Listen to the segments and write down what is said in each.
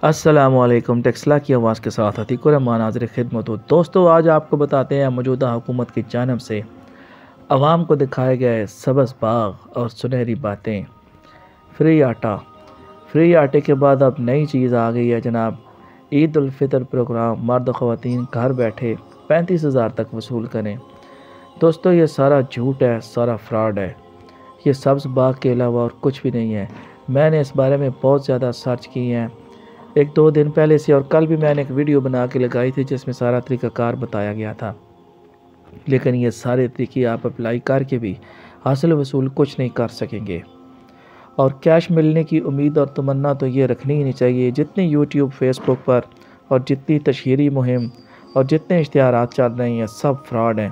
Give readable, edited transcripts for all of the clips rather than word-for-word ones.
السلام علیکم، ٹیکسلا کی آواز کے ساتھ عتیق الرحمان حاضر خدمت ہوں۔ دوستو آج آپ کو بتاتے ہیں موجودہ حکومت کی جانب سے عوام کو دکھائے گئے سبز باغ اور سنہری باتیں۔ فری آٹے کے بعد اب نئی چیز آ گئی ہے جناب۔ عید الفطر پروگرام، مرد و خواتین گھر بیٹھے 35,000 تک وصول کریں۔ دوستو یہ سارا جھوٹ ہے، سارا فراڈ ہے۔ یہ سبز باغ کے علاوہ اور کچھ بھی نہیں ہے۔ میں نے اس بارے میں بہت زیادہ سرچ کی ہیں، 1-2 دن پہلے سے، اور کل بھی میں نے ایک ویڈیو بنا کے لگائی تھی جس میں سارا طریقہ کار بتایا گیا تھا، لیکن یہ سارے طریقے آپ اپلائی کر کے بھی حاصل وصول کچھ نہیں کر سکیں گے، اور کیش ملنے کی امید اور تمنا تو یہ رکھنی ہی نہیں چاہیے۔ جتنی یوٹیوب، فیس بک پر اور جتنی تشہیری مہم اور جتنے اشتہارات چل رہے ہیں سب فراڈ ہیں۔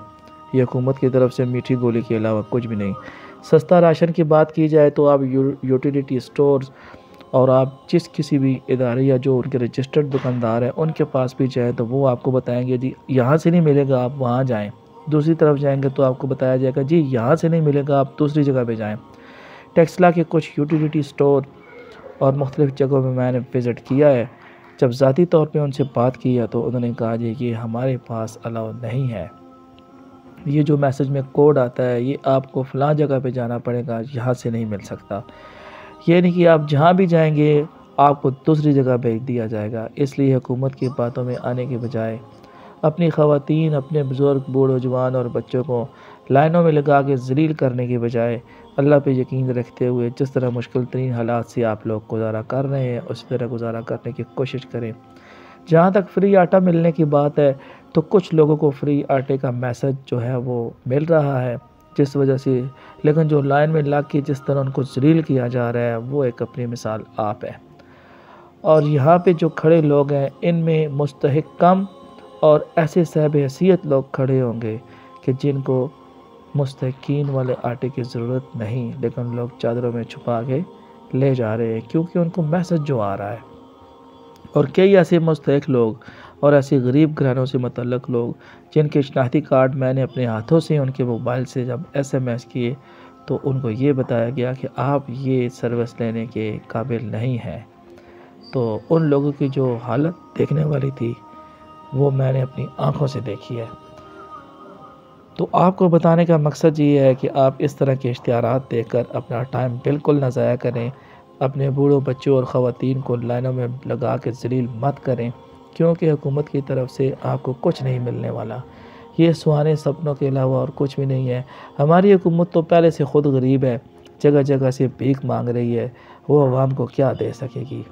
یہ حکومت کی طرف سے میٹھی گولی کے علاوہ کچھ بھی نہیں۔ سستا راشن کی بات کی جائے تو آپ یوٹیلیٹی سٹورز اور آپ جس کسی بھی ادارے یا جو ان کے رجسٹرڈ دکاندار ہیں ان کے پاس بھی جائیں تو وہ آپ کو بتائیں گے جی یہاں سے نہیں ملے گا، آپ وہاں جائیں۔ دوسری طرف جائیں گے تو آپ کو بتایا جائے گا جی یہاں سے نہیں ملے گا، آپ دوسری جگہ پہ جائیں۔ ٹیکسلا کے کچھ یوٹیلیٹی سٹور اور مختلف جگہوں میں میں نے وزٹ کیا ہے۔ جب ذاتی طور پہ ان سے بات کی ہے تو انہوں نے کہا جی یہ ہمارے پاس الاؤ نہیں ہے، یہ جو میسج میں کوڈ آتا ہے یہ آپ کو فلاں جگہ پہ جانا پڑے گا، یہاں سے نہیں مل سکتا۔ یہ نہیں کہ آپ جہاں بھی جائیں گے آپ کو دوسری جگہ بھیج دیا جائے گا۔ اس لیے حکومت کی باتوں میں آنے کے بجائے اپنی خواتین، اپنے بزرگ، بوڑھوں، جوان اور بچوں کو لائنوں میں لگا کے ذلیل کرنے کے بجائے اللہ پہ یقین رکھتے ہوئے جس طرح مشکل ترین حالات سے آپ لوگ گزارا کر رہے ہیں اسی طرح گزارا کرنے کی کوشش کریں۔ جہاں تک فری آٹا ملنے کی بات ہے تو کچھ لوگوں کو فری آٹے کا میسج جو ہے وہ مل رہا ہے جس وجہ سے، لیکن جو لائن میں لگ کے جس طرح ان کو ذلیل کیا جا رہا ہے وہ ایک اپنی مثال آپ ہے۔ اور یہاں پہ جو کھڑے لوگ ہیں ان میں مستحق کم اور ایسے صاحب حیثیت لوگ کھڑے ہوں گے کہ جن کو مستحقین والے آٹے کی ضرورت نہیں، لیکن لوگ چادروں میں چھپا کے لے جا رہے ہیں کیونکہ ان کو میسج جو آ رہا ہے۔ اور کئی ایسے مستحق لوگ اور ایسے غریب گھرانوں سے متعلق لوگ جن کے شناختی کارڈ میں نے اپنے ہاتھوں سے ان کے موبائل سے جب SMS کیے تو ان کو یہ بتایا گیا کہ آپ یہ سروس لینے کے قابل نہیں ہیں۔ تو ان لوگوں کی جو حالت دیکھنے والی تھی وہ میں نے اپنی آنکھوں سے دیکھی ہے۔ تو آپ کو بتانے کا مقصد یہ ہے کہ آپ اس طرح کے اشتہارات دیکھ کر اپنا ٹائم بالکل نہ ضائع کریں، اپنے بوڑھوں، بچوں اور خواتین کو لائنوں میں لگا کے ذلیل مت کریں، کیونکہ حکومت کی طرف سے آپ کو کچھ نہیں ملنے والا۔ یہ سہانے سپنوں کے علاوہ اور کچھ بھی نہیں ہے۔ ہماری حکومت تو پہلے سے خود غریب ہے، جگہ جگہ سے بھیک مانگ رہی ہے، وہ عوام کو کیا دے سکے گی۔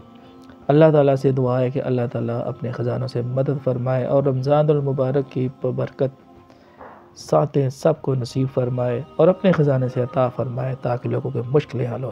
اللہ تعالیٰ سے دعا ہے کہ اللہ تعالیٰ اپنے خزانوں سے مدد فرمائے اور رمضان المبارک کی برکت ساتھ سب کو نصیب فرمائے اور اپنے خزانے سے عطا فرمائے تاکہ لوگوں کے مشکلیں حل ہو۔